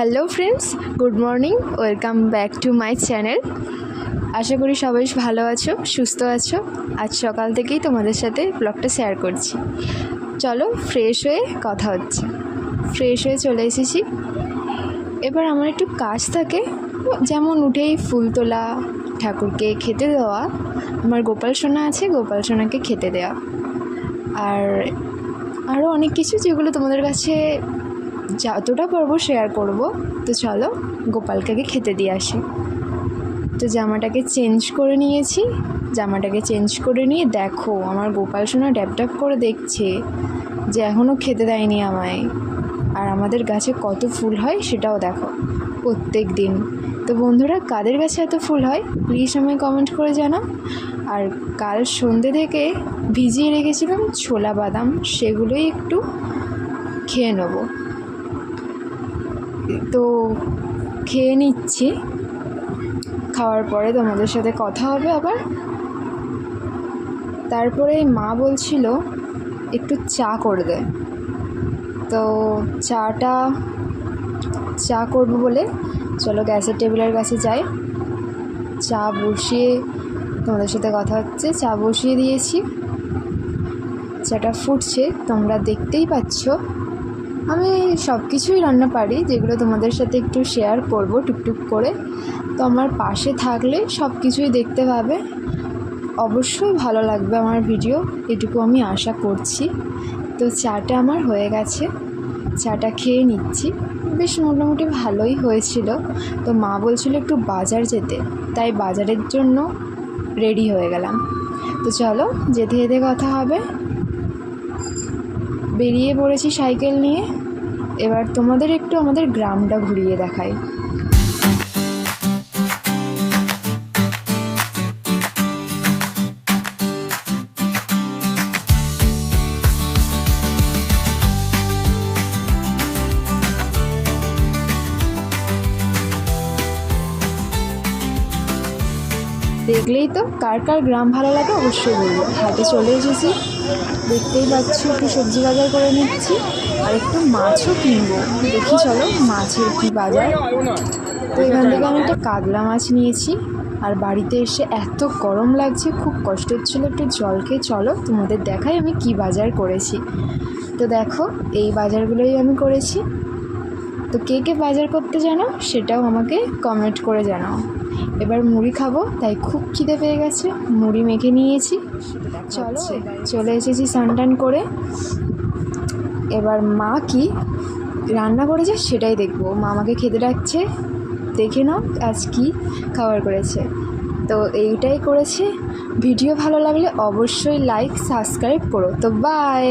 Hello friends, good morning, welcome back to my channel. আশা করি সবাই ভালো আছো, সুস্থ আছো। আজ সকাল থেকেই তোমাদের সাথে ব্লগটা শেয়ার করছি। চলো ফ্রেশ হয়ে কথা হচ্ছে। ফ্রেশ হয়ে চলে এসেছি। এবার আমার একটু কাজ থাকে, যেমন উঠেই ফুল তোলা, ঠাকুরকে খেতে দেওয়া, আমার গোপাল সোনা আছে, গোপাল সোনাকে খেতে দেওয়া, আর আরও অনেক কিছু যেগুলো তোমাদের কাছে যতটা পারবো শেয়ার করব। তো চলো গোপালকে আগে খেতে দিয়ে আসি। তো জামাটাকে চেঞ্জ করে নিয়েছি। জামাটাকে চেঞ্জ করে নিয়ে দেখো আমার গোপাল সোনা ড্যাব ড্যাব করে দেখছে যে এখনও খেতে দেয়নি আমায়। আর আমাদের গাছে কত ফুল হয় সেটাও দেখো প্রত্যেক দিন। তো বন্ধুরা, কাদের গাছে এত ফুল হয় প্লিজ আমায় কমেন্ট করে জানাও। আর কাল সন্ধ্যে থেকে ভিজিয়ে রেখেছিলাম ছোলা বাদাম, সেগুলোই একটু খেয়ে নেবো। তো খেয়ে নিচ্ছি, খাওয়ার পরে তোমাদের সাথে কথা হবে আবার। তারপরে মা বলছিল একটু চা করে দে, তো চা করব বলে চলো গ্যাসের টেবিলের কাছে যাই। চা বসিয়ে তোমাদের সাথে কথা হচ্ছে। চা বসিয়ে দিয়েছি, চাটা ফুটছে, তোমরা দেখতেই পাচ্ছ। আমি সব কিছুই রান্না পারি, যেগুলো তোমাদের সাথে একটু শেয়ার করব টুকটুক করে। তো আমার পাশে থাকলে সব কিছুই দেখতে পাবে, অবশ্যই ভালো লাগবে আমার ভিডিও, এটুকু আমি আশা করছি। তো চাটা আমার হয়ে গেছে, চাটা খেয়ে নিচ্ছি। বেশ মোটামুটি ভালোই হয়েছিল। তো মা বলছিল একটু বাজার যেতে, তাই বাজারের জন্য রেডি হয়ে গেলাম। তো চলো যেতে যেতে কথা হবে। বেরিয়ে পড়েছি সাইকেল নিয়ে। এবার তোমাদের একটু আমাদের গ্রামটা ঘুরিয়ে দেখাই। দেখলেই তো কার কার গ্রাম ভালো লাগে অবশ্যই বলবো। হাটে চলে এসেছি, দেখতেই পাচ্ছি একটু সবজি বাজার করে নিচ্ছি, আর একটু মাছও কিনবো। দেখি চলো মাছের কি বাজার। তো এখান থেকে আমি একটা কাতলা মাছ নিয়েছি। আর বাড়িতে এসে এত গরম লাগছে, খুব কষ্ট হচ্ছিলো, একটু জল খেয়ে চলো তোমাদের দেখাই আমি কি বাজার করেছি। তো দেখো এই বাজারগুলোই আমি করেছি। তো কে কে বাজার করতে জানো সেটাও আমাকে কমেন্ট করে জানাও। এবার মুড়ি খাবো, তাই খুব খিদে পেয়ে গেছে, মুড়ি মেখে নিয়েছি। চলো চলে এসেছি স্নান করে। এবার মা কি রান্না করেছে সেটাই দেখবো। মা আমাকে খেতে ডাকছে, দেখে নাও আজ কি খাবার করেছে। তো এইটাই করেছে। ভিডিও ভালো লাগলে অবশ্যই লাইক সাবস্ক্রাইব করো। তো বাই।